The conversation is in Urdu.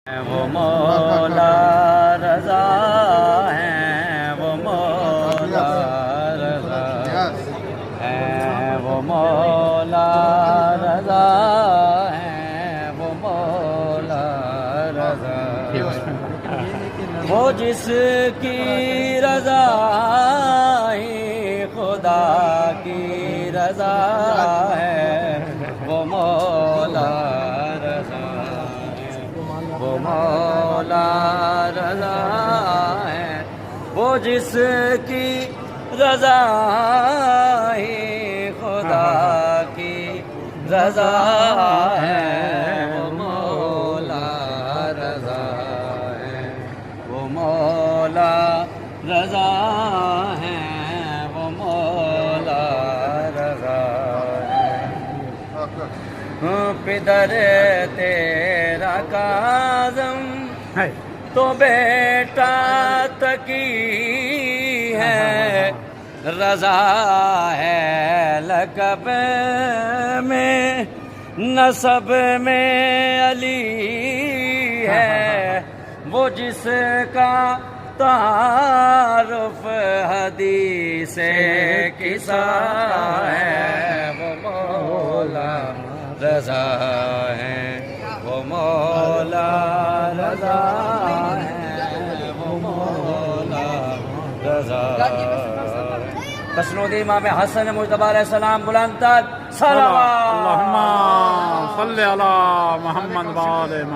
وہ مولا رضا ہیں، وہ مولا رضا ہیں، وہ مولا رضا ہیں، وہ مولا رضا وہ جس کی رضا ہی خدا کی رضا ہے، وہ مولا رضا وہ مولا رضا ہے، وہ جس کی رضا ہی خدا کی رضا ہے، وہ مولا رضا ہے، وہ مولا رضا ہے، وہ مولا رضا ہے۔ پدر تیرا کاظم تو بیٹا تقی ہے، رضا ہے لقب میں نسب میں علی ہے، وہ جس کا تعارف حدیث قصہ ہے، وہ مولا رضا ہے، وہ مولا رضا ہے، وہ مولا رضا ہے۔ مسنود امام حسن مجتبی علیہ السلام بلند تر صلوات اللہم صلی علی محمد و آل محمد۔